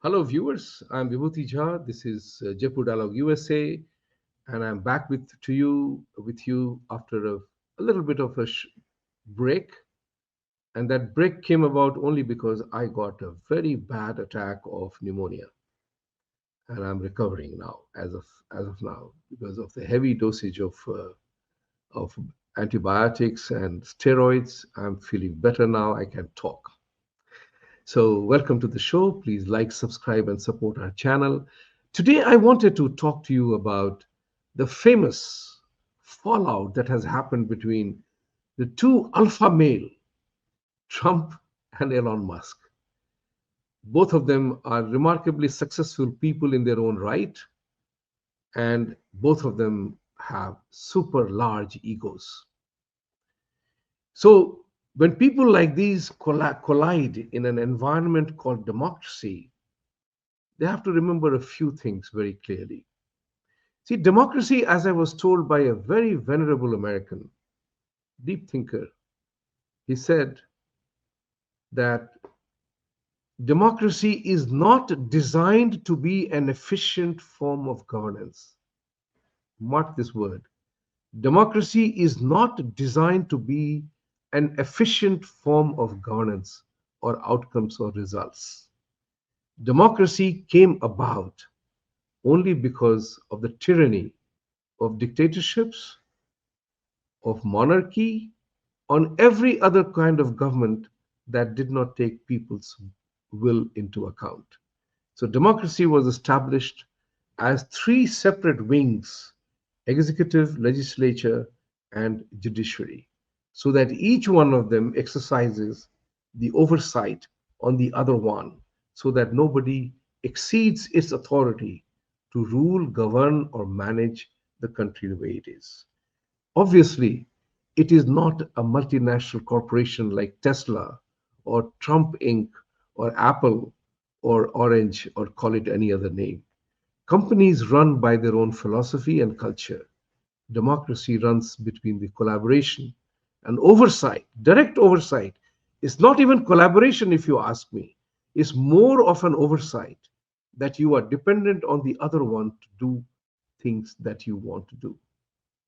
Hello, viewers. I'm Vibhuti Jha. This is Jaipur Dialogue USA, and I'm back with you after a little bit of a break. And that break came about only because I got a very bad attack of pneumonia, and I'm recovering now, as of now, because of the heavy dosage of antibiotics and steroids. I'm feeling better now. I can talk. So, welcome to the show. Please like, subscribe, and support our channel. Today, I wanted to talk to you about the famous fallout that has happened between the two alpha male, Trump and Elon Musk. Both of them are remarkably successful people in their own right, and both of them have super large egos. So, when people like these collide in an environment called democracy, they have to remember a few things very clearly. See, democracy, as I was told by a very venerable American, deep thinker, he said that democracy is not designed to be an efficient form of governance. Mark this word. Democracy is not designed to be an efficient form of governance or outcomes or results. Democracy came about only because of the tyranny of dictatorships, of monarchy, on every other kind of government that did not take people's will into account. So democracy was established as three separate wings: executive, legislature, and judiciary, so that each one of them exercises the oversight on the other one, so that nobody exceeds its authority to rule, govern, or manage the country the way it is. Obviously, it is not a multinational corporation like Tesla or Trump Inc. or Apple or Orange, or call it any other name. Companies run by their own philosophy and culture. Democracy runs between the collaboration and oversight. Direct oversight is not even collaboration, if you ask me. It's more of an oversight that you are dependent on the other one to do things that you want to do.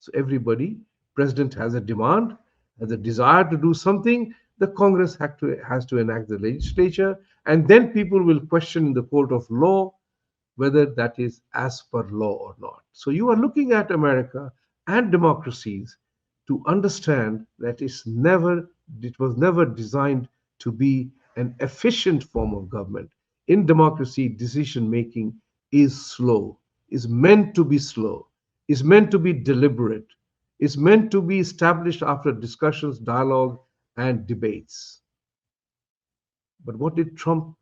So everybody, president has a demand, has a desire to do something. The Congress has to enact the legislature, and then people will question in the court of law whether that is as per law or not. So you are looking at America and democracies to understand that it was never designed to be an efficient form of government. In democracy, decision making is slow, is meant to be slow, is meant to be deliberate, is meant to be established after discussions, dialogue, and debates. But what did Trump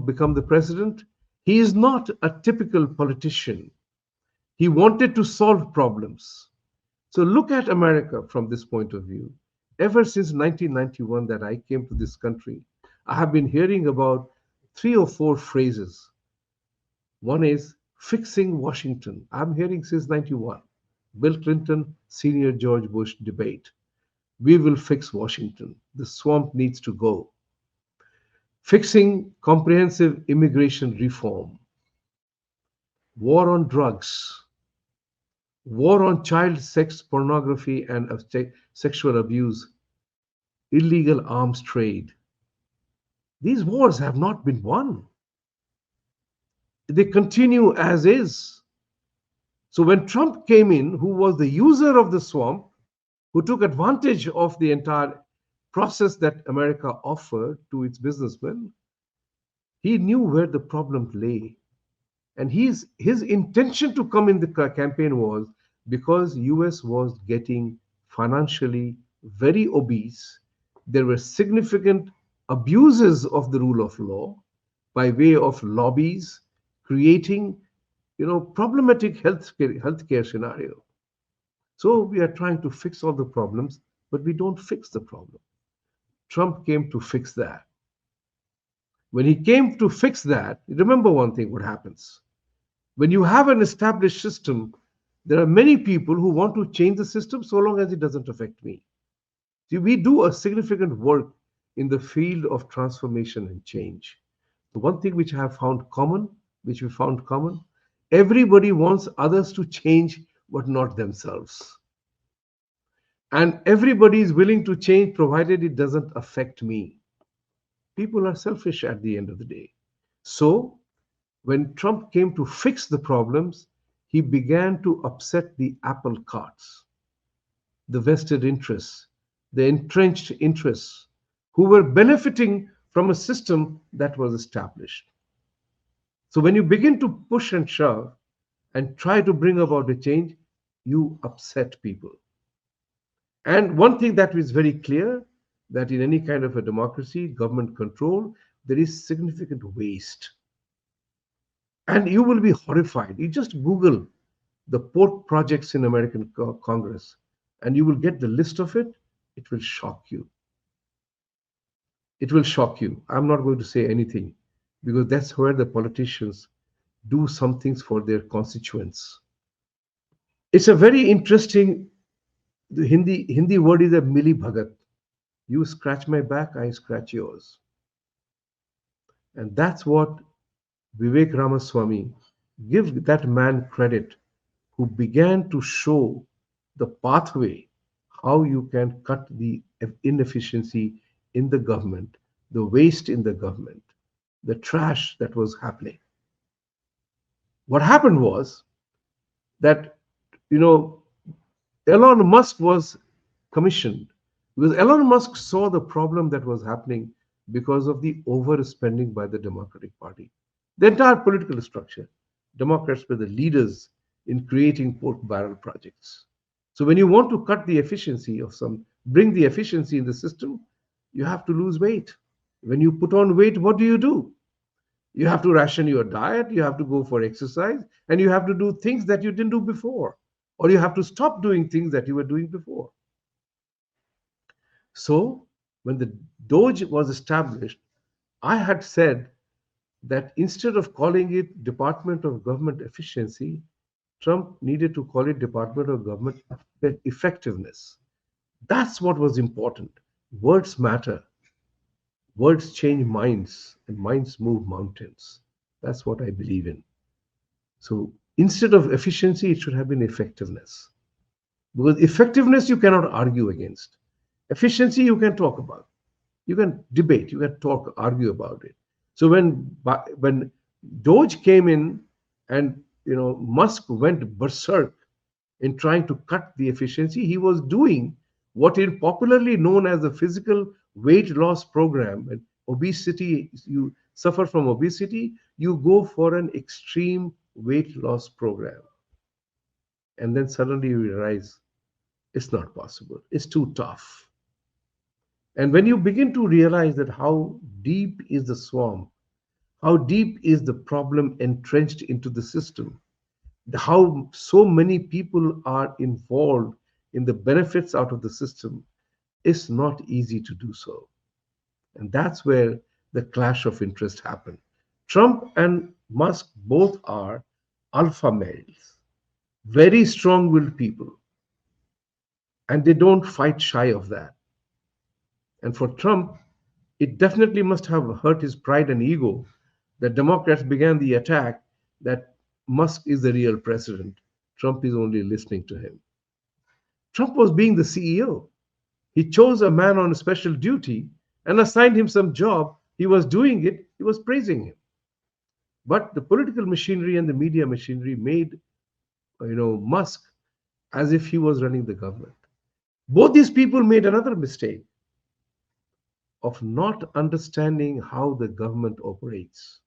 become the president? He is not a typical politician. He wanted to solve problems. So look at America from this point of view. Ever since 1991 that I came to this country, I have been hearing about three or four phrases. One is fixing Washington. I'm hearing since 91. Bill Clinton, Senior George Bush debate. We will fix Washington. The swamp needs to go. Fixing comprehensive immigration reform. War on drugs. War on child sex pornography and sexual abuse. Illegal arms trade. These wars have not been won. They continue as is. So when Trump came in, who was the user of the swamp, who took advantage of the entire process that America offered to its businessmen, he knew where the problem lay. And his intention to come in the campaign was because US was getting financially very obese. There were significant abuses of the rule of law by way of lobbies, creating problematic healthcare scenario. So we are trying to fix all the problems, but we don't fix the problem. Trump came to fix that. When he came to fix that, remember one thing: what happens when you have an established system? There are many people who want to change the system so long as it doesn't affect me. See, we do a significant work in the field of transformation and change. The one thing which I have found common, which we found common, everybody wants others to change, but not themselves. And everybody is willing to change provided it doesn't affect me. People are selfish at the end of the day. So, when Trump came to fix the problems, he began to upset the apple carts, the vested interests, the entrenched interests who were benefiting from a system that was established. So, when you begin to push and shove and try to bring about a change, you upset people. And one thing that is very clear, that in any kind of a democracy, government control, there is significant waste. And you will be horrified. You just Google the port projects in American Congress, and you will get the list of it. It will shock you. It will shock you. I'm not going to say anything because that's where the politicians do some things for their constituents. It's a very interesting, the Hindi word is a mili bhagat. You scratch my back, I scratch yours. And that's what Vivek Ramaswamy, give that man credit, who began to show the pathway how you can cut the inefficiency in the government, the waste in the government, the trash that was happening. What happened was that, you know, Elon Musk was commissioned because Elon Musk saw the problem that was happening because of the overspending by the Democratic Party. The entire political structure. Democrats were the leaders in creating pork barrel projects. So when you want to cut the efficiency of bring the efficiency in the system, you have to lose weight. When you put on weight, what do? You have to ration your diet, you have to go for exercise, and you have to do things that you didn't do before, or you have to stop doing things that you were doing before. So when the DOGE was established, I had said that instead of calling it Department of Government Efficiency, Trump needed to call it Department of Government Effectiveness. That's what was important. Words matter. Words change minds, and minds move mountains. That's what I believe in. So instead of efficiency, it should have been effectiveness. Because effectiveness you cannot argue against. Efficiency you can talk about. You can debate, you can talk, argue about it. So when Doge came in and Musk went berserk in trying to cut the efficiency, he was doing what is popularly known as a physical weight loss program. And obesity, you suffer from obesity, you go for an extreme weight loss program. And then suddenly you realize it's not possible. It's too tough. And when you begin to realize that how deep is the swamp, how deep is the problem entrenched into the system, how so many people are involved in the benefits out of the system, it's not easy to do so. And that's where the clash of interest happened. Trump and Musk both are alpha males, very strong willed people, and they don't fight shy of that. And for Trump, it definitely must have hurt his pride and ego that Democrats began the attack that Musk is the real president. Trump is only listening to him. Trump was being the CEO. He chose a man on special duty and assigned him some job. He was doing it, he was praising him. But the political machinery and the media machinery made Musk as if he was running the government. Both these people made another mistake of not understanding how the government operates.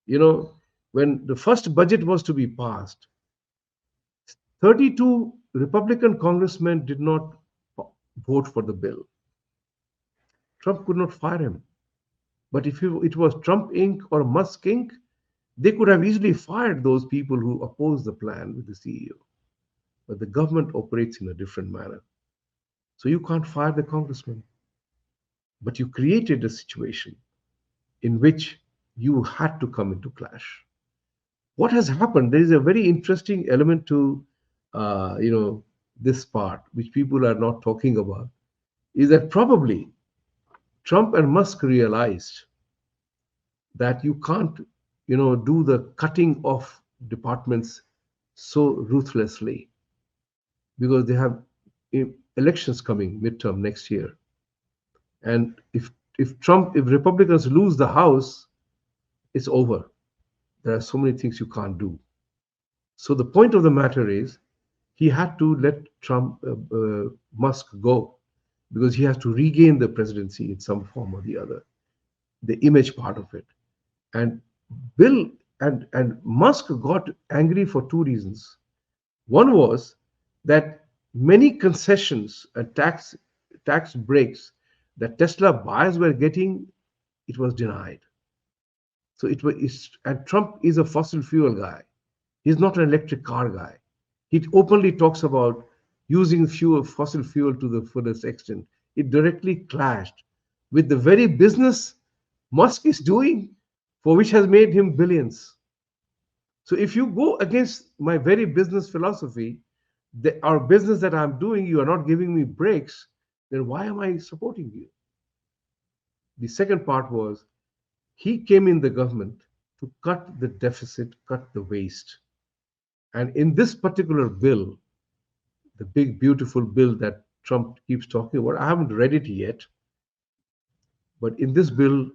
When the first budget was to be passed, 32 Republican congressmen did not vote for the bill. Trump could not fire him. But if it was Trump Inc. or Musk Inc., they could have easily fired those people who opposed the plan with the CEO. But the government operates in a different manner. So you can't fire the congressman. But you created a situation in which you had to come into clash. What has happened? There is a very interesting element to, this part, which people are not talking about, is that probably Trump and Musk realized that you can't, do the cutting of departments so ruthlessly, because they have elections coming midterm next year. And if Republicans lose the House, it's over. There are so many things you can't do. So the point of the matter is, he had to let Musk go, because he has to regain the presidency in some form or the other, the image part of it. And Bill and Musk got angry for two reasons. One was that many concessions and tax breaks that Tesla buyers were getting, it was denied. So and Trump is a fossil fuel guy. He's not an electric car guy. He openly talks about using fossil fuel to the fullest extent. It directly clashed with the very business Musk is doing, for which has made him billions. So if you go against my very business philosophy, our business that I'm doing, you are not giving me breaks, then why am I supporting you? The second part was, he came in the government to cut the deficit, cut the waste. And in this particular bill, the big, beautiful bill that Trump keeps talking about, I haven't read it yet, but in this bill,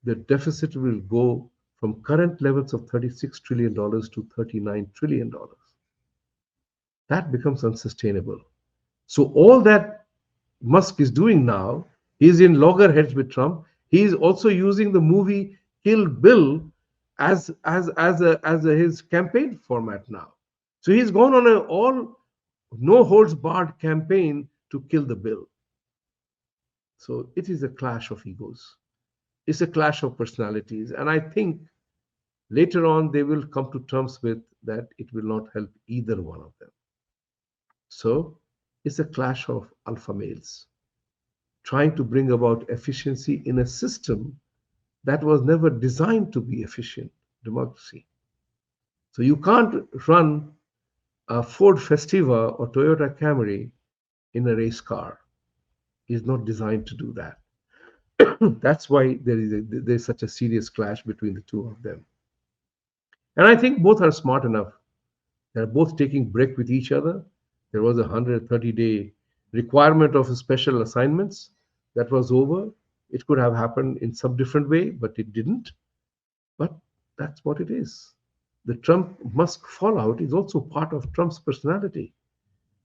the deficit will go from current levels of $36 trillion to $39 trillion. That becomes unsustainable. So all that Musk is doing now, he's in loggerheads with Trump. He is also using the movie Kill Bill as his campaign format now. So he's gone on an all no holds barred campaign to kill the bill. So it is a clash of egos. It's a clash of personalities, and I think later on they will come to terms with that it will not help either one of them. So it's a clash of alpha males trying to bring about efficiency in a system that was never designed to be efficient, democracy. So you can't run a Ford Festiva or Toyota Camry in a race car. It's not designed to do that. That's why there's such a serious clash between the two of them. And I think both are smart enough. They're both taking break with each other. There was a 130-day requirement of special assignments that was over. It could have happened in some different way, but it didn't. But that's what it is. The Trump-Musk fallout is also part of Trump's personality.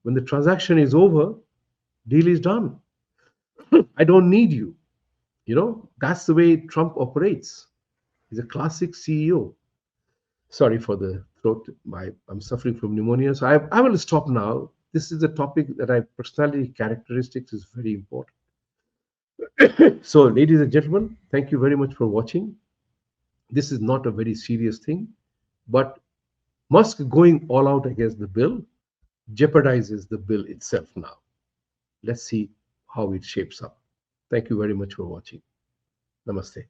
When the transaction is over, deal is done. I don't need you. That's the way Trump operates. He's a classic CEO. Sorry for the throat. I'm suffering from pneumonia. So I will stop now. This is a topic that personality characteristics is very important. So, ladies and gentlemen, thank you very much for watching. This is not a very serious thing, but Musk going all out against the bill jeopardizes the bill itself now. Let's see how it shapes up. Thank you very much for watching. Namaste.